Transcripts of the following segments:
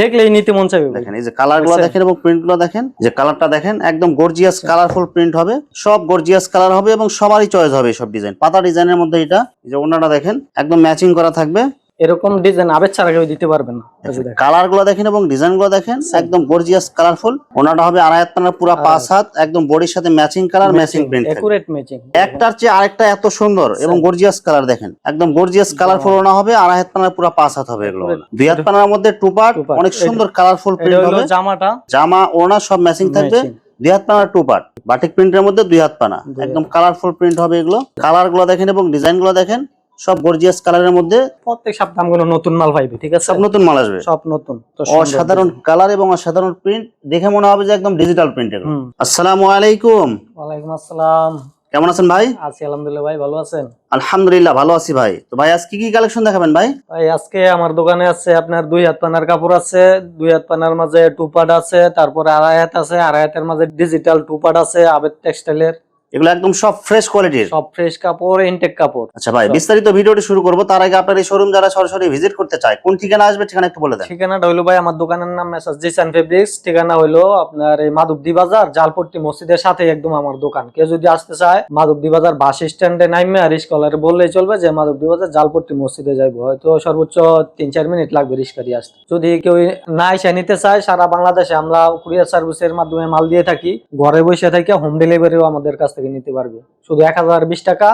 দেখলেই নিতে মন চাইবে। দেখেন এই যে কালারগুলো দেখেন এবং প্রিন্টগুলো দেখেন, যে কালারটা দেখেন একদম গর্জিয়াস কালারফুল প্রিন্ট হবে, সব গর্জিয়াস কালার হবে এবং সবারই চয়েস হবে সব ডিজাইন। পাতা ডিজাইনের মধ্যে এটা এই যে ওনাটা দেখেন একদম ম্যাচিং করা থাকবে। এরকম ডিজাইন আবেদ ছাড়া কেউ দিতে পারবে না। কালারগুলো দেখেন এবং ডিজাইনগুলো দেখেন একদম গর্জিয়াস কালারফুল। ওনাটা হবে আড়াই হাত পানার পুরো 5 হাত, একদম বডির সাথে matching colour matching print, accurate matching. একটার চেয়ে আরেকটা এত সুন্দর এবং গর্জিয়াস কালার দেখেন, একদম গর্জিয়াস কালারফুল ওনা হবে। আড়াই হাত পানার পুরো 5 হাত হবে এগুলো। 2 হাত পানার মধ্যে 2 পার্ট, অনেক সুন্দর কালারফুল প্রিন্ট হবে। জামাটা জামা ওনা সব ম্যাচিং থাকবে। 2 হাত পানার 2 পার্ট, বাটিক প্রিন্টের মধ্যে 2 হাত পানা, একদম কালারফুল প্রিন্ট হবে এগুলো। কালারগুলো দেখেন এবং ডিজাইনগুলো দেখেন সব গর্জিয়াস কালারের মধ্যে। প্রত্যেক সপ্তাহে কোনো নতুন মাল পাইবে, ঠিক আছে? সব নতুন মাল আসবে, সব নতুন। অসাধারণ কালার এবং অসাধারণ প্রিন্ট, দেখে মনে হবে যে একদম ডিজিটাল প্রিন্ট এগুলো। আসসালামু আলাইকুম। ওয়ালাইকুম আসসালাম। কেমন আছেন ভাই? আছি আলহামদুলিল্লাহ। ভাই ভালো আছেন? আলহামদুলিল্লাহ ভালো আছি ভাই। তো ভাই আজকে কি কালেকশন দেখাবেন ভাই? ভাই আজকে আমার দোকানে আছে আপনার 2 হাত পানার কাপড় আছে, 2 হাত পানার মাঝে 2 পার্ট আছে, তারপরে আড়াই হাত আছে, আড়াই হাতের মাঝে ডিজিটাল 2 পার্ট আছে আবেদ টেক্সটাইলের। এগুলো একদম সব ফ্রেশ কোয়ালিটির, সব ফ্রেশ কাপড়, ইনটেক কাপড়। আচ্ছা ভাই বিস্তারিত ভিডিওটি শুরু করব, তার আগে আপনার এই শোরুম যারা সরাসরি ভিজিট করতে চায় কোন ঠিকানা আসবে ঠিকানা একটু বলে দেন। ঠিকানাটা হইলো ভাই আমার দোকানের নাম মেসার্স জিসান ফেব্রিক্স। ঠিকানা হইলো আপনার এই মাধবদী বাজার জালপট্টি মসজিদের সাথে একদম আমার দোকান। কেউ যদি আসতে চায় মাধবদী বাজার বাস স্ট্যান্ডে নামবে আর রিস্কলারে বললেই চলবে যে মাধবদী বাজার জালপট্টি মসজিদে যাইবো। হয়তো সর্বোচ্চ 3-4 মিনিট লাগবে রিস্কা দিয়ে আসতে। যদি কেউ না এসে নিতে চায়, সারা বাংলাদেশে আমরা কুরিয়ার সার্ভিসের মাধ্যমে মাল দিয়ে থাকি। ঘরে বসে থেকে হোম ডেলিভারিও আমাদের কাছ থেকে নিতে পারবে। শুধু 1020 টাকা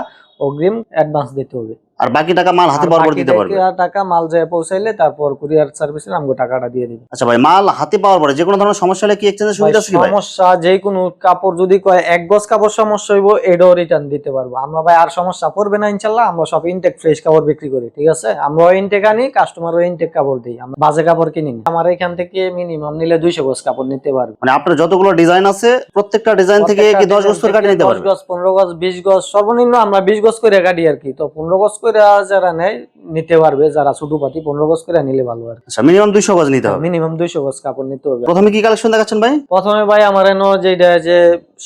অগ্রিম অ্যাডভান্স দিতে হবে, আর বাকি টাকা মাল হাতে পাওয়ার পর দিতে পারবে। টাকা মাল যায় পৌঁছাইলে তারপর কুরিয়ার সার্ভিসে আমগো টাকাটা দিয়ে দিবে। আচ্ছা ভাই মাল হাতে পাওয়ার পরে যে কোনো ধরনের সমস্যা হলে কি এক্সচেঞ্জের সুবিধা আছে কি ভাই? সমস্যা যে কোনো কাপড় যদি কয় 1 গজ কাপড় সমস্যা হইবো এটাও রিটার্ন দিতে পারবো আমরা ভাই। আর সমস্যা পড়বে না ইনশাআল্লাহ। আমরা সব ইনটেক ফ্রেশ কাপড় বিক্রি করি, ঠিক আছে? আমরাও ইনটেক আনি, কাস্টমারও ইনটেক কাপড় দিই। আমরা বাজে কাপড় কিনি না। আমার এখান থেকে মিনিমাম নিলে 200 গজ কাপড় নিতে পারবে। মানে আপনার যতগুলো ডিজাইন আছে প্রত্যেকটা ডিজাইন থেকে কি 10 গজ করে কাটি নিতে পারবে? 10 গজ, 15 গজ, 20 গজ, সর্বনিম্ন আমরা 20 গজ করে কাটি আর কি। তো 15 গজ করে যারা নেয় নিতে পারবে, যারা ছোট পাতি 15 গজ করে নিলে ভালো আর। আচ্ছা মিনিমাম 200 গজ নিতে হবে। মিনিমাম 200 গজ কাপড় নিতে হবে। প্রথমে কি কালেকশন দেখাচ্ছেন ভাই? প্রথমে ভাই আমার এনো যেটা যে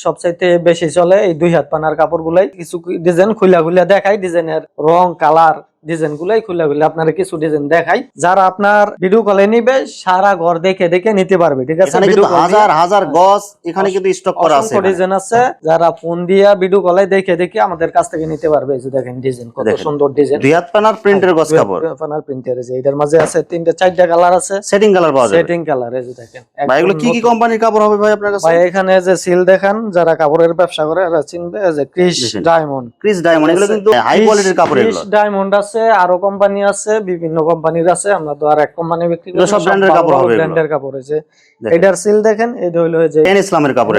সবচাইতে বেশি চলে এই 2 হাত পানার কাপড় গুলাই কিছু ডিজাইন খুলা খুলা দেখাই। ডিজাইনের রং কালার ডিজাইন গুলাই খুলা খুলা আপনারা কিছু ডিজাইন দেখাই। যারা আপনার ভিডিও কলে নিবে সারা ঘর দেখে দেখে নিতে পারবে, ঠিক আছে? এখানে কিন্তু হাজার হাজার গজ এখানে কিন্তু স্টক করা আছে, ডিজাইন আছে। যারা ফোন দিয়া ভিডিও কলে দেখে দেখে আমাদের কাছ থেকে নিতে পারবে। এই যে দেখেন ডিজাইন কত সুন্দর ডিজাইন। 2 হাত পানার প্রিন্টের গজ কাপড়, পানার প্রিন্টের। এই যে এটার মাঝে আছে 3-4টা কালার আছে, সেটিং কালার পাওয়া যাবে। সেটিং কালার এই যে দেখেন। ভাই এগুলো কি কি কোম্পানির কাপড় হবে ভাই আপনার কাছে? ভাই এখানে যে সিল দেখেন, যারা কাপড়ের ব্যবসা করে এরা চিনবে। এই যে ক্রিস ডায়মন্ড, ক্রিস ডায়মন্ড এগুলো কিন্তু হাই কোয়ালিটির কাপড়। এগুলো ক্রিস ডায়মন্ড আছে, আরো কোম্পানি আছে, বিভিন্ন কোম্পানির আছে। আমরা তো আর এক কোম্পানি বিক্রি করি, সব ব্র্যান্ডের কাপড় হবে। ব্র্যান্ডের কাপড় আছে। এটার সিল দেখেন, এটা হলো যে এন ইসলামের কাপড়।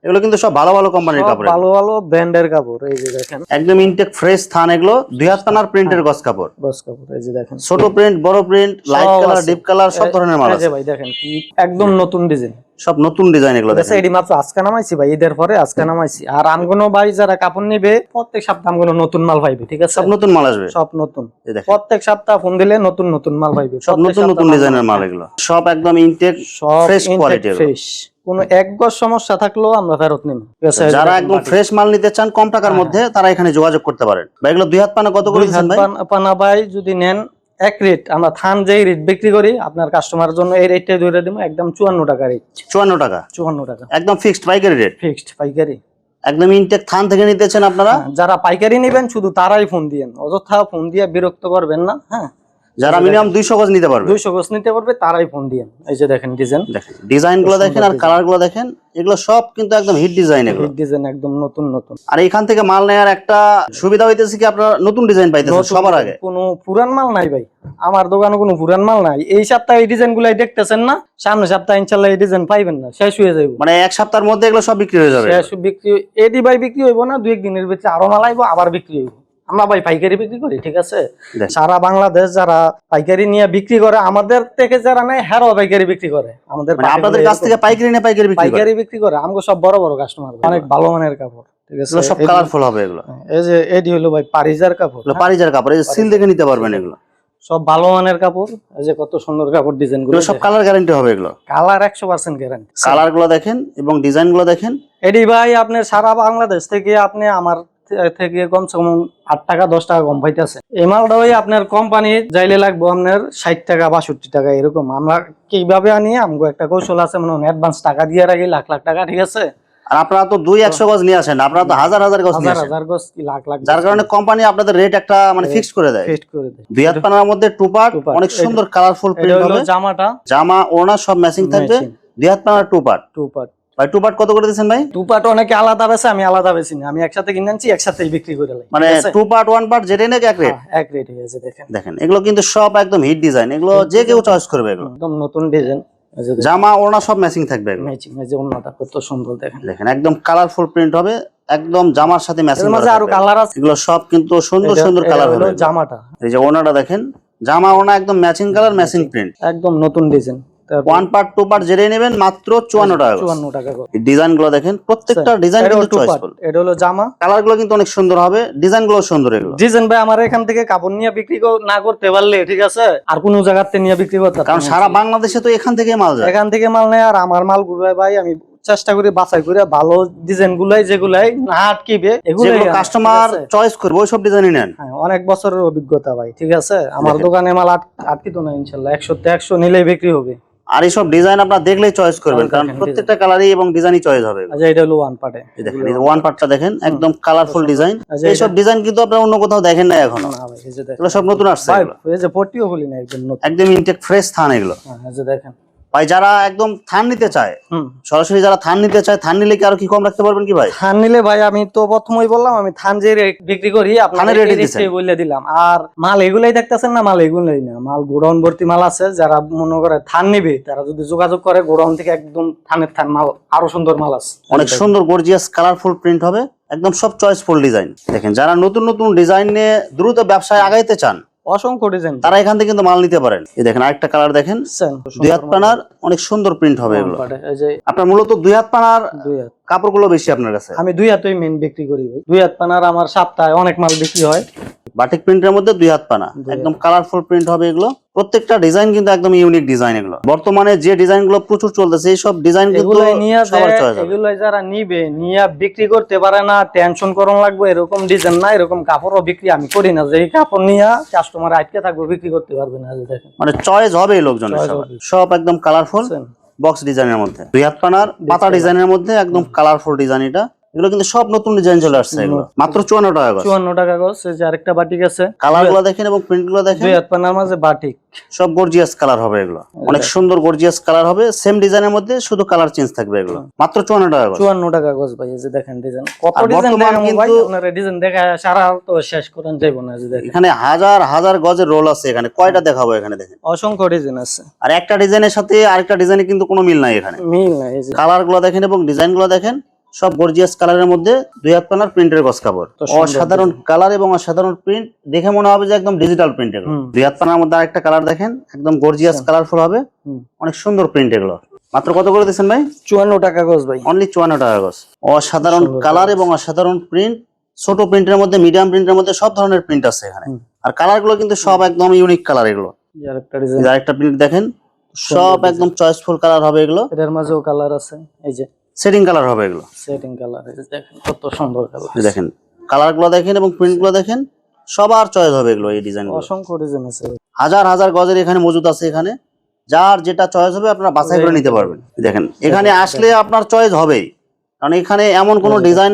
এগুলো কিন্তু সব ভালো ভালো কোম্পানির কাপড়, ভালো ভালো ব্র্যান্ডের কাপড়। এই যে দেখেন একদম ইনটেক ফ্রেশ থান। এগুলো 2 হাত পানার প্রিন্টের গজ কাপড়। গজ কাপড় এই যে দেখেন, ছোট প্রিন্ট, বড় print, light colour, deep colour, সব ধরনের মাল আছে। ভাই দেখেন কি একদম নতুন ডিজাইন, সব নতুন ডিজাইন এগুলো দেখেন। এডি মাত্র আজকে নামাইছি ভাই, ঈদের পরে আজকে নামাইছি। আর আমগুলো ভাই যারা কাপড় নিবে প্রত্যেক সপ্তাহে আমগুলো নতুন মাল পাইবে, ঠিক আছে? সব নতুন মাল আসবে, সব নতুন। প্রত্যেক সপ্তাহে ফোন দিলে নতুন নতুন মাল পাইবে, সব নতুন নতুন ডিজাইনের মাল। এগুলো সব একদম ইনটেক ফ্রেশ কোয়ালিটি, ফ্রেশ। কোন এক গজ সমস্যা থাকলেও আমরা ফেরত নিব। যারা একদম ফ্রেশ মাল নিতে চান কম টাকার মধ্যে তারা এখানে যোগাযোগ করতে পারেন। ভাই এগুলো 2 হাত পানা কত করে দিচ্ছেন ভাই? পানা ভাই যদি নেন এক রেট, আমরা থান যেই রেট বিক্রি করি আপনার কাস্টমারের জন্য এই রেটটাই ধরে দেবো, একদম 54 টাকা রেট। 54 টাকা? 54 টাকা একদম ফিক্সড পাইকারি রেট? ফিক্সড পাইকারি, একদম ইনটেক থান থেকে নিতেছেন আপনারা। যারা পাইকারি নেবেন শুধু তারাই ফোন দিয়েন, অযথা ফোন দিয়ে বিরক্ত করবেন না। হ্যাঁ, যারা মিনিমাম 200 গজ নিতে পারবে, 200 গজ নিতে পারবে তারাই ফোন দিয়েন। এই যে দেখেন ডিজাইন, দেখেন ডিজাইন গুলো দেখেন আর কালার গুলো দেখেন। এগুলো সব কিন্তু একদম হিট ডিজাইন, এগুলো হিট ডিজাইন একদম নতুন নতুন। আর এখান থেকে মাল নেওয়ার একটা সুবিধা হইতেছে কি আপনারা নতুন ডিজাইন পাইতেছেন সবার আগে। কোনো পুরান মাল নাই ভাই আমার দোকানে, কোনো পুরান মাল নাই। এই সপ্তাহে এই ডিজাইন গুলাই দেখতেছেন না, সামনে সপ্তাহে ইনশাআল্লাহ এই ডিজাইন পাইবেন না, শেষ হয়ে যাবে। মানে এক সপ্তাহের মধ্যে এগুলো সব বিক্রি হয়ে যাবে। শেষ বিক্রি এডি ভাই বিক্রি হইব না, 2-1 দিনের ভিতরে আরো মাল আইবো, আবার বিক্রি হইব। আমরা ভাই পাইকারি বিক্রি করি, ঠিক আছে? সারা বাংলাদেশ যারা পাইকারি নিয়ে বিক্রি করে, আমাদের থেকে যারা নেয় হ্যারো পাইকারি বিক্রি করে। আমাদের আপনাদের কাছ থেকে পাইকারি নিয়ে পাইকারি বিক্রি করে আমগো সব বড় বড় কাস্টমার, অনেক ভালো মানের কাপড়, ঠিক আছে? সব কালারফুল হবে এগুলো। এই যে এডি হলো ভাই পারিজার কাপড়, পারিজার কাপড়। এই যে সিল দেখে নিতে পারবেন, এগুলো সব ভালো মানের কাপড়। এই যে কত সুন্দর কাপড়, ডিজাইন গুলো সব কালার গ্যারান্টি হবে। এগুলো কালার 100% গ্যারান্টি। কালার গুলো দেখেন এবং ডিজাইন গুলো দেখেন। এডি ভাই আপনার সারা বাংলাদেশ থেকে আপনি আমার থেকে কমসে কম 8 টাকা 10 টাকা কম পাইতেছে। এই মালটা ওই আপনার কোম্পানি যাইলে লাগবো আপনার 60 টাকা 62 টাকা এরকম। আমরা কিভাবে আনি, আমগো একটা কৌশল আছে, মানে অ্যাডভান্স টাকা দিয়ে রাখি লাখ লাখ টাকা, ঠিক আছে। আর আপনারা তো 200-100 গজ নিয়ে আসেন, আপনারা তো হাজার হাজার গজ নিয়ে হাজার আসেন, হাজার গজ কি লাখ লাখ, যার কারণে কোম্পানি আপনাদের রেট একটা মানে ফিক্সড করে দেয়। ফিক্সড করে দেয়। 2 হাত পানার মধ্যে 2 পার্ট, Two part। অনেক সুন্দর কালারফুল এটা প্রিন্ট হলো হবে, জামাটা জামা ওড়না সব ম্যাচিং থাকবে। Matching। 2 হাত পানার 2 পার্ট। 2 পার্ট। ভাই 2 পার্ট কত করে দিচ্ছেন ভাই? 2 পার্ট অনেকে আলাদা বেছে, আমি আলাদা বেছি না, আমি একসাথে কিনে আনছি, একসাথেই বিক্রি করে লাই। মানে 2 পার্ট 1 পার্ট যেটা নেক এক রেট। এক রেট হয়ে গেছে। দেখেন দেখেন এগুলো কিন্তু সব একদম হিট ডিজাইন, এগুলো যে কেউ চয়েস করবে। এগুলো একদম নতুন ডিজাইন, জামা ওড়না সব ম্যাচিং থাকবে এগুলো। ম্যাচিং, এই যে ওন্নাটা কত সুন্দর দেখেন। দেখেন একদম কালারফুল প্রিন্ট হবে, একদম জামার সাথে ম্যাচিং এর করা মাঝে আরো থাকবে। কালার আছে। এগুলো সব কিন্তু সুন্দর সুন্দর কালার হবে। জামাটা এই যে ওড়নাটা দেখেন, জামা ওড়না একদম ম্যাচিং কালার ম্যাচিং প্রিন্ট, একদম নতুন ডিজাইন। 1 পার্ট 2 পার্ট যেটাই নেবেন মাত্র 54 টাকা। 54 টাকা করে। এই ডিজাইন গুলো দেখেন, প্রত্যেকটা ডিজাইন কিন্তু চয়েসফুল। এটা হলো জামা, কালার গুলো কিন্তু অনেক সুন্দর হবে, ডিজাইন গুলো সুন্দর। এগুলো ডিজাইন ভাই আমার এখান থেকে কাপড় নিয়ে বিক্রি না করতে পারলে, ঠিক আছে, আর কোন জায়গাতে নিয়ে বিক্রি করতে পারতাম কারণ না। সারা বাংলাদেশে তো এখান থেকে মাল যায়। এখান থেকে মাল নেয়, আর আমার মাল ঘুরায় ভাই আমি চেষ্টা করি বাছাই করে ভালো ডিজাইন যেগুলাই না আটকিবে এগুলাই যেগুলো কাস্টমার চয়েস করবে ওই সব ডিজাইনই নেন। অনেক বছরের অভিজ্ঞতা ভাই, ঠিক আছে। আমার দোকানে মাল আটকিত না, ইনশাল্লাহ 100 তে 100 নিলেই বিক্রি হবে। আর এইসব ডিজাইন আপনারা দেখলেই চয়েস করবেন, কারণ প্রত্যেকটা কালারই এবং ডিজাইনই চয়েস হবে। আচ্ছা, এটা হলো ওয়ান পার্টে। দেখেন এই ওয়ান পার্টটা দেখেন, একদম কালারফুল ডিজাইন। এইসব ডিজাইন কিন্তু আপনারা অন্য কোথাও দেখেন না এখনো। না ভাই, এই যে দেখেন এগুলো সব নতুন আসছে। এগুলো এই যে পট্টিও বলি না, একদম নতুন, একদম ইনটেক ফ্রেশ থান এগুলো। এই যে দেখেন ভাই যারা একদম থান নিতে চায়, সরাসরি যারা থান নিতে চায়, থান নিলে কি আরো কি কম রাখতে পারবেন কি ভাই? থান নিলে ভাই আমি তো প্রথমেই বললাম, আমি থান যে রেট বিক্রি করি আপনাদের রেটে বলে দিলাম। আর মাল এগুলাই দেখতেছেন না, মাল এগুলাই না, মাল গোডাউন ভর্তি মাল আছে। যারা মনে করে থান নিবে তারা যদি যোগাযোগ করে, গোডাউন থেকে একদম থানের থান মাল, আরো সুন্দর মাল আছে। অনেক সুন্দর গর্জিয়াস কালারফুল প্রিন্ট হবে, একদম সব চয়েসফুল ডিজাইন। দেখেন যারা নতুন নতুন ডিজাইন নিয়ে দ্রুত ব্যবসায় আগাইতে চান, অসংখ্য ডিজাইন, তারা এখান থেকে কিন্তু মাল নিতে পারেন। এই দেখেন আরেকটা কালার দেখেন, 2 হাত পানার অনেক সুন্দর প্রিন্ট হবে এগুলো। এই যে আপনার মূলত 2 হাত পানার 2 হাত কাপড়গুলো বেশি আপনার কাছে? আমি 2 হাতই মেন বিক্রি করি ভাই। 2 হাত পানার আমার সপ্তাহে অনেক মাল বিক্রি হয়। বাটিক প্রিন্টের মধ্যে 2 হাত পানা, একদম কালারফুল প্রিন্ট হবে এগুলো। প্রত্যেকটা ডিজাইন কিন্তু একদম ইউনিক ডিজাইন। এগুলো বর্তমানে যে ডিজাইনগুলো প্রচুর চলতেছে, এই সব ডিজাইন কিন্তু সবার চয়েস হবে। এগুলো যারা নিবে নিয়ে বিক্রি করতে পারে না, টেনশন করন লাগবে এরকম ডিজাইন না, এরকম কাপড়ও বিক্রি আমি করি না যে এই কাপড় নিয়ে কাস্টমার আটকে থাকবে, বিক্রি করতে পারবে না। দেখেন মানে চয়েস হবে এই লোকজনের, সব একদম কালারফুল বক্স ডিজাইনের মধ্যে। 2 হাত পানার পাতা ডিজাইনের মধ্যে একদম কালারফুল ডিজাইন। এগুলো কিন্তু সব নতুন ডিজাইন চলে আসছে। এগুলো মাত্র 54 টাকা গজ। 54 টাকা গজ। এই যে আরেকটা বাটিক আছে, কালারগুলো দেখেন এবং প্রিন্টগুলো দেখেন। 2 হাত পানার মাঝে বাটিক, সব গর্জিয়াস কালার হবে এগুলো, অনেক সুন্দর গর্জিয়াস কালার হবে। সেম ডিজাইনের মধ্যে শুধু কালার চেঞ্জ থাকবে। এগুলো মাত্র 54 টাকা গজ। 54 টাকা গজ ভাই। এই যে দেখেন ডিজাইন, কত ডিজাইন দেখাবো ভাই আপনারা, ডিজাইন দেখা সারা তো শেষ করেন যাইবো না। যে দেখেন এখানে হাজার হাজার গজের রোল আছে, এখানে কয়টা দেখাবো? এখানে দেখেন অসংখ্য ডিজাইন আছে, আর একটা ডিজাইনের সাথে আরেকটা ডিজাইনে কিন্তু কোনো মিল নাই। এখানে মিল নাই। এই যে কালারগুলো দেখেন এবং ডিজাইনগুলো দেখেন, সব গর্জিয়াস কালারের মধ্যে 2 হাত পানার প্রিন্টের গজ কাপড়। অসাধারণ কালার এবং অসাধারণ প্রিন্ট, দেখে মনে হবে যে একদম ডিজিটাল প্রিন্ট। এগুলো 2 হাত পানার মধ্যে আরেকটা কালার দেখেন, একদম গর্জিয়াস কালারফুল হবে, অনেক সুন্দর প্রিন্ট। এগুলো মাত্র কত করে দিচ্ছেন ভাই? 54 টাকা গজ ভাই, অনলি 54 টাকা গজ। অসাধারণ কালার এবং অসাধারণ প্রিন্ট, ছোট প্রিন্টের মধ্যে, মিডিয়াম প্রিন্টের মধ্যে সব ধরনের প্রিন্ট আছে এখানে। আর কালারগুলো কিন্তু সব একদম ইউনিক কালার। এগুলো আরেকটা প্রিন্ট দেখেন, সব একদম চয়েসফুল কালার হবে এগুলো। এটার মাঝেও কালার আছে, এই যে সেটিং কালার হবে এগুলো, সেটিং কালার। এই যে দেখেন কত সুন্দর কালার, দেখেন কালারগুলো দেখেন এবং প্রিন্টগুলো দেখেন, সবার চয়েস হবে এগুলো। এই ডিজাইন অসংখ্য ডিজাইন আছে, হাজার হাজার গজের এখানে মজুদ আছে। এখানে যার যেটা চয়েস হবে আপনারা বাছাই করে নিতে পারবেন। দেখেন এখানে আসলে আপনার চয়েস হবেই, কারণ এখানে এমন কোনো ডিজাইন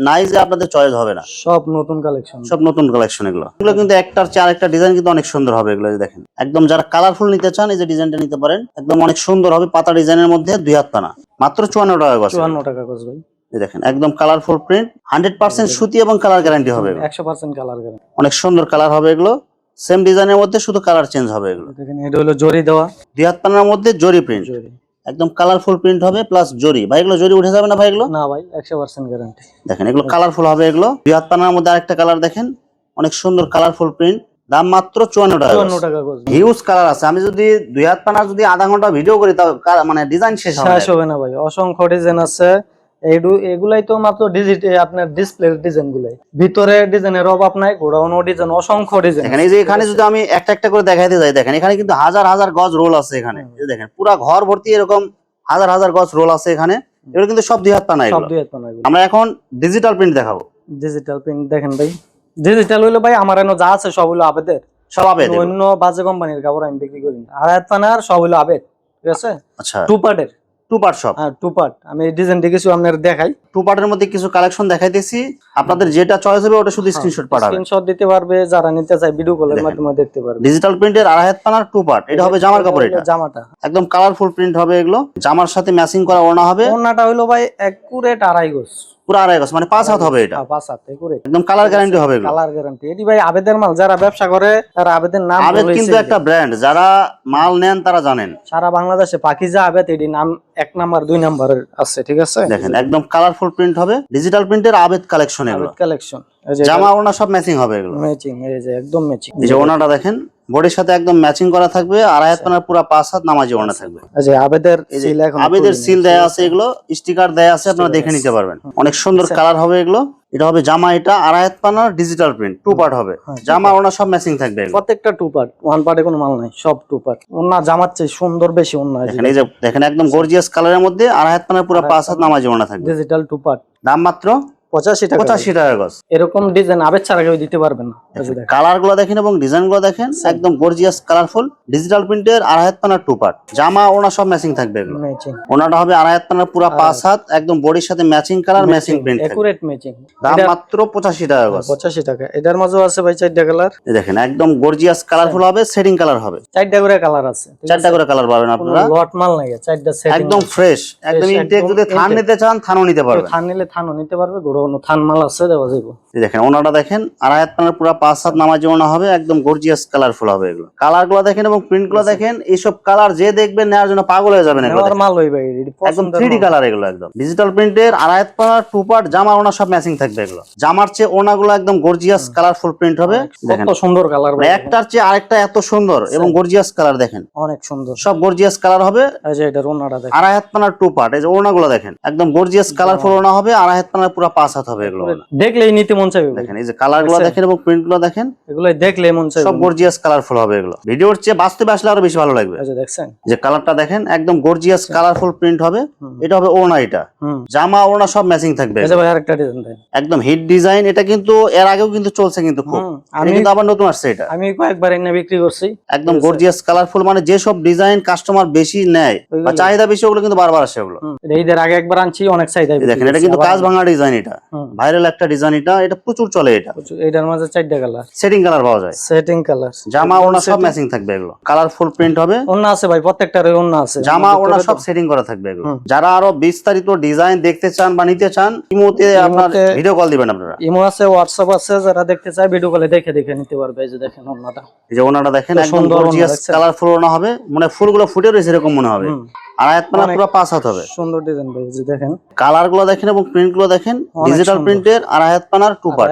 নাই যে আপনাদের চয়েস হবে না। সব নতুন কালেকশন, সব নতুন কালেকশন। এগুলো কিন্তু একটার চেয়ে আরেকটা ডিজাইন কিন্তু অনেক সুন্দর হবে এগুলো। দেখেন একদম যারা কালারফুল নিতে চান, এই যে ডিজাইনটা নিতে পারেন, একদম অনেক সুন্দর হবে। পাতা ডিজাইনের মধ্যে 2 হাত পানা, মাত্র 54 টাকা গজ। 54 টাকা গজ ভাই। দেখেন একদম কালারফুল প্রিন্ট, 100% সুতি এবং কালার গ্যারান্টি হবে। 100% কালার গ্যারান্টি, অনেক সুন্দর কালার হবে এগুলো। সেম ডিজাইনের মধ্যে শুধু কালার চেঞ্জ হবে এগুলো। দেখেন এটা হলো জরি দেওয়া, 2 হাত পানার মধ্যে জরি প্রিন্ট, একদম কালারফুল প্রিন্ট হবে প্লাস জরি। ভাই এগুলো জরি উঠে যাবে না ভাই? এগুলো না ভাই, 100% গ্যারান্টি। দেখেন এগুলো কালারফুল হবে এগুলো। 2 হাত পানার মধ্যে আরেকটা কালার দেখেন, অনেক সুন্দর কালারফুল প্রিন্ট, দাম মাত্র 54 টাকা। 54 টাকা গজ। হিউজ কালার আছে। আমি যদি 2 হাত পানার যদি আধা ঘন্টা ভিডিও করি তাও মানে ডিজাইন শেষ হবে না ভাই। অসংখ্য ডিজাইন আছে, এগুলাই তো মাত্র আপনার ডিসপ্লের ডিজাইন গুলাই, ভিতরে ডিজাইনের অভাব নাই, গোডাউন ডিজাইন, অসংখ্য ডিজাইন। এখানে যে এখানে যদি আমি একটা একটা করে দেখাইতে যাই, দেখেন এখানে কিন্তু হাজার হাজার গজ রোল আছে এখানে। দেখেন পুরো ঘর ভর্তি এরকম হাজার হাজার গজ রোল আছে এখানে। এগুলো কিন্তু সব 2 হাত পানা। আমরা এখন ডিজিটাল প্রিন্ট দেখাবো। ডিজিটাল প্রিন্ট দেখেন ভাই, ডিজিটাল হইলো ভাই আমার এনে যা আছে সব হলো আবেদের, সব আবেদ এগুলো। অন্য বাজে কোম্পানির কাপড় আমি বিক্রি করি না। আড়াই পানার সব হলো আবেদ, ঠিক আছে। আচ্ছা, টু পার্টের, টু পার্ট সব। হ্যাঁ টু পার্ট। আমি ডিজাইন কিছু আপনার দেখাই, টু পার্টের মধ্যে কিছু কালেকশন দেখাইতেছি, আপনাদের যেটা চয়েস হবে ওটা শুধু স্ক্রিনশট পাঠাবেন। স্ক্রিনশট দিতে পারবে, যারা নিতে চায় ভিডিও কলের মাধ্যমে দেখতে পারবে। ডিজিটাল প্রিন্টের আড়াই হাত পানার টু পার্ট, এটা হবে জামার কাপড়, এটা জামাটা একদম কালারফুল প্রিন্ট হবে এগুলো, জামার সাথে ম্যাচিং করা ওড়না হবে। ওড়নাটা হইলো ভাই একুরেট আড়াই গজ, পুরো আড়াই গজ, মানে 5 হাত হবে এটা, 5 হাত একুরেট, একদম কালার গ্যারান্টি হবে এগুলো। Colour guarantee. এটি ভাই আবেদের মাল, যারা ব্যবসা করে তারা আবেদের নাম আবেদ কিন্তু একটা ব্র্যান্ড, যারা মাল নেন তারা জানেন। সারা বাংলাদেশে পাকিজা আবেদ এটি নাম 1 নাম্বার 2 নাম্বারের আছে, ঠিক আছে। দেখেন একদম কালারফুল প্রিন্ট হবে, ডিজিটাল প্রিন্টের আবেদ কালেকশন এগুলো। আবেদ কালেকশন, এই যে জামা ওড়না সব ম্যাচিং হবে এগুলো, ম্যাচিং, এই যে একদম ম্যাচিং। এই যে ওড়নাটা দেখেন বডির সাথে একদম ম্যাচিং করা থাকবে, আড়াই হাত পানার পুরো 5 হাত নামাজি ওড়না থাকবে। এই যে আবেদের এই যে সিল, এখন আবেদের সিল দেয়া আছে, এগুলো স্টিকার দেয়া আছে, আপনারা দেখে নিতে পারবেন। অনেক সুন্দর কালার হবে এগুলো। এটা হবে জামা, এটা আড়াই হাত পানার ডিজিটাল প্রিন্ট টু পার্ট হবে, জামা ওড়না সব ম্যাচিং থাকবে এগুলো। প্রত্যেকটা টু পার্ট, ওয়ান পার্টে কোনো মাল নাই, সব টু পার্ট। ওন্না জামার চেয়ে সুন্দর বেশি ওন্না। দেখেন এই যে দেখেন একদম গর্জিয়াস কালারের মধ্যে আড়াই হাত পানার পুরো 5 হাত নামাজি ওড়না থাকবে, ডিজিটাল টু পার্ট। দাম মাত্র 85 টাকা। 85 টাকা গজ। এরকম ডিজাইন আবেদ ছাড়া কেউ দিতে পারবে না। এই যে দেখেন কালার গুলো দেখেন এবং ডিজাইন গুলো দেখেন, একদম গর্জিয়াস কালারফুল ডিজিটাল প্রিন্টের আড়াই হাত পানার টু পার্ট, জামা ওড়না সব ম্যাচিং থাকবে এগুলো। ম্যাচিং, ওড়নাটা হবে আড়াই হাত পানার পুরো 5 হাত, একদম বডির সাথে ম্যাচিং কালার, ম্যাচিং প্রিন্ট থাকবে। Accurate matching. দাম মাত্র 85 টাকা গজ। 85 টাকা। এটার মাঝেও আছে ভাই 4টা কালার। এই দেখেন একদম গর্জিয়াস কালারফুল হবে, সেটিং কালার হবে, 4টা করে কালার আছে, 4টা করে কালার পাবেন আপনারা। লট মাল নাই, 4টা সেটিং একদম ফ্রেশ, একদম ইনটেক। যদি থান নিতে চান থানও নিতে পারবেন, থান নিলে থানও নিতে পারবে, গোড়ানো থান মাল আছে, দেওয়া যাবে। এই দেখেন ওনাটা দেখেন আড়াই হাত পানার পুরো 5 হাত নামাজি ওড়না হবে, একদম গর্জিয়াস কালারফুল হবে এগুলো। কালার গুলো দেখেন এবং প্রিন্ট গুলো দেখেন, এইসব কালার যে দেখবেন নেওয়ার জন্য পাগল হয়ে যাবেন এগুলো। মাল হই ভাই, একদম 3D কালার এগুলো, একদম ডিজিটাল প্রিন্টের আড়াই হাত পানার টু পার্ট, জামা ওড়না সব ম্যাচিং থাকবে এগুলো। জামার চেয়ে ওড়না গুলো একদম গর্জিয়াস কালারফুল প্রিন্ট হবে। দেখেন কত সুন্দর কালার ভাই, একটার চেয়ে আরেকটা এত সুন্দর এবং গর্জিয়াস কালার দেখেন, অনেক সুন্দর, সব গর্জিয়াস কালার হবে। এই যে এটার ওন্নাটা দেখেন, আড়াই হাত পানার টু পার্ট, এই যে ওড়না গুলো দেখেন একদম গর্জিয়াস কালারফুল ওড়না হবে, আড়াই হাত পানার পুরো 5 হাত হবে এগুলো। দেখলেই নিতে মন চাইবে ভাই। দেখেন এই যে কালার গুলো দেখেন এবং প্রিন্ট গুলো দেখেন, এগুলাই দেখলেই মন চাইবে, সব গর্জিয়াস কালারফুল হবে এগুলো। ভিডিওর চেয়ে বাস্তবে আসলে আরো বেশি ভালো লাগবে। এই যে দেখছেন, যে কালারটা দেখেন একদম গর্জিয়াস কালারফুল প্রিন্ট হবে, এটা হবে ওড়না, এটা জামা ওড়না সব ম্যাচিং থাকবে। এই যে ভাই আরেকটা ডিজাইন দেন, একদম হিট ডিজাইন, এটা কিন্তু এর আগেও কিন্তু চলছে কিন্তু খুব, আমি কিন্তু আবার নতুন আসছে এটা, আমি কয়েকবার এনে বিক্রি করছি। একদম গর্জিয়াস কালারফুল, মানে যে সব ডিজাইন কাস্টমার বেশি নেয় বা চাহিদা বেশি, ওগুলো কিন্তু বারবার আসে ওগুলো। ঈদের আগে একবার আনছি, অনেক চাহিদা। দেখেন এটা কিন্তু কাজ ভাঙা ডিজাইন, এটা ভাইরাল একটা ডিজাইন, এটা প্রচুর চলে। এটা এটার মাঝে 4টা কালার, সেটিং কালার পাওয়া যায়, সেটিং কালার, জামা ওড়না সব ম্যাচিং থাকবে এগুলো, কালারফুল প্রিন্ট হবে। ওন্না আছে ভাই, প্রত্যেকটার ওন্না আছে, জামা ওড়না সব সেটিং করা থাকবে এগুলো। যারা আরো বিস্তারিত ডিজাইন দেখতে চান বা নিতে চান, ইমোতে আপনার ভিডিও কল দিবেন আপনারা। ইমো আছে, হোয়াটসঅ্যাপ আছে, যারা দেখতে চায় ভিডিও কলে দেখে দেখে নিতে পারবে। এই যে দেখেন ওন্নাটা, এই যে ওড়নাটা দেখেন একদম গর্জিয়াস কালারফুল ওড়না হবে, মানে ফুলগুলো ফুটে রয়েছে এরকম মনে হবে। আড়াই হাত পানা পুরো 5 হাত হবে, সুন্দর ডিজাইন ভাই। এই যে দেখেন কালার গুলো দেখেন এবং প্রিন্ট গুলো দেখেন, ডিজিটাল প্রিন্টের আড়াই হাত পানার টু পার্ট।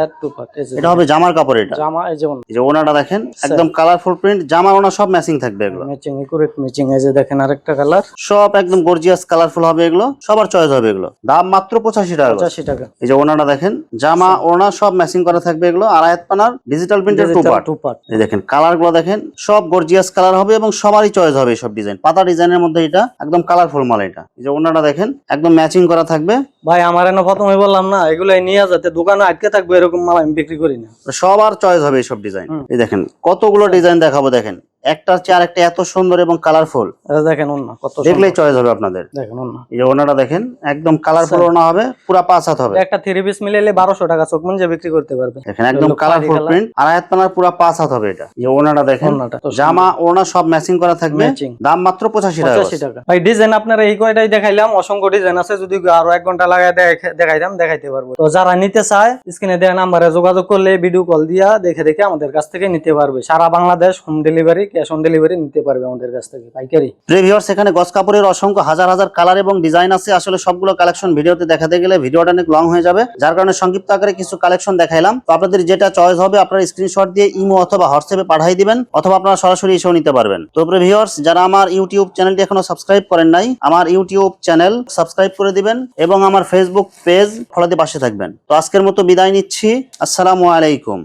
এটা হবে জামার কাপড়, এটা জামা। এই যে ওড়নাটা দেখেন একদম কালারফুল প্রিন্ট, জামা ওড়না সব ম্যাচিং থাকবে এগুলো, ম্যাচিং, একুরেট ম্যাচিং। এই যে দেখেন আরেকটা কালার, সব একদম গর্জিয়াস কালারফুল হবে এগুলো, সবার চয়েস হবে এগুলো। দাম মাত্র 85 টাকা। 85 টাকা। এই যে ওড়নাটা দেখেন, জামা ওড়না সব ম্যাচিং করা থাকবে এগুলো, আড়াই হাত পানার ডিজিটাল প্রিন্টের টু পার্ট। এই দেখেন কালার গুলো দেখেন, সব গর্জিয়াস কালার হবে এবং সবারই চয়েস হবে সব ডিজাইন। পাতা ডিজাইনের মধ্যে এটা একদম কালারফুল মাল। এটা এই যে ওড়নাটা দেখেন একদম ম্যাচিং করা থাকবে ভাই। আমার এনে প্রথমে বললাম না, এগুলাই নিয়ে যাতে দোকানে আটকে থাকবে এরকম মাল আমি বিক্রি করি না, সবার চয়েস হবে এইসব ডিজাইন। এই দেখেন কতগুলো ডিজাইন দেখাবো, দেখেন একটার চেয়ে আরেকটা এত সুন্দর এবং কালারফুল। দেখেন ওন্না কত, দেখলেই চয়েস হবে আপনাদের। দেখেন ওন্না, এই যে ওড়নাটা দেখেন একদম কালারফুল ওড়না হবে, পুরো 5 হাত হবে। একটা 3 পিস মিলাইলে 1200 টাকা চোখ মুঞ্জে বিক্রি করতে পারবে। দেখেন একদম কালারফুল প্রিন্ট, আড়াই হাত পানার পুরো 5 হাত হবে। এটা এই ওড়নাটা দেখেন, জামা ওড়না সব ম্যাচিং করা থাকবে, দাম মাত্র 85 টাকা। ভাই ডিজাইন আপনারা এই কয়টাই দেখাইলাম, অসংখ্য ডিজাইন আছে, যদি আরো 1 ঘন্টা লাগায় দেখাইতাম দেখাইতে পারবো। তো যারা নিতে চায় স্ক্রিনে দেওয়া নাম্বারে যোগাযোগ করলে ভিডিও কল দিয়া দেখে দেখে আমাদের কাছ থেকে নিতে পারবে। সারা Bangladesh home delivery, cash on delivery নিতে পারবে আমাদের কাছ থেকে পাইকারি। ভিউয়ার্স, এখানে গস কাপড়ের অসংখ্য হাজার হাজার কালার এবং ডিজাইন আছে। আসলে সবগুলো কালেকশন ভিডিওতে দেখাতে গেলে ভিডিওটা অনেক লং হয়ে যাবে, যার কারণে সংক্ষিপ্ত আকারে কিছু কালেকশন দেখাইলাম। তো আপনাদের যেটা চয়েস হবে আপনারা স্ক্রিনশট দিয়ে ইমো অথবা হোয়াটসঅ্যাপে পাঠিয়ে দিবেন, অথবা আপনারা সরাসরি এসেও নিতে পারবেন। তো ভিউয়ার্স, যারা আমার ইউটিউব চ্যানেলটি এখনো সাবস্ক্রাইব করেন নাই, আমার ইউটিউব চ্যানেল সাবস্ক্রাইব করে দিবেন এবং আমার ফেসবুক পেজ ফলো দিয়ে পাশে থাকবেন। তো আজকের মতো বিদায় নিচ্ছি, আসসালামু আলাইকুম।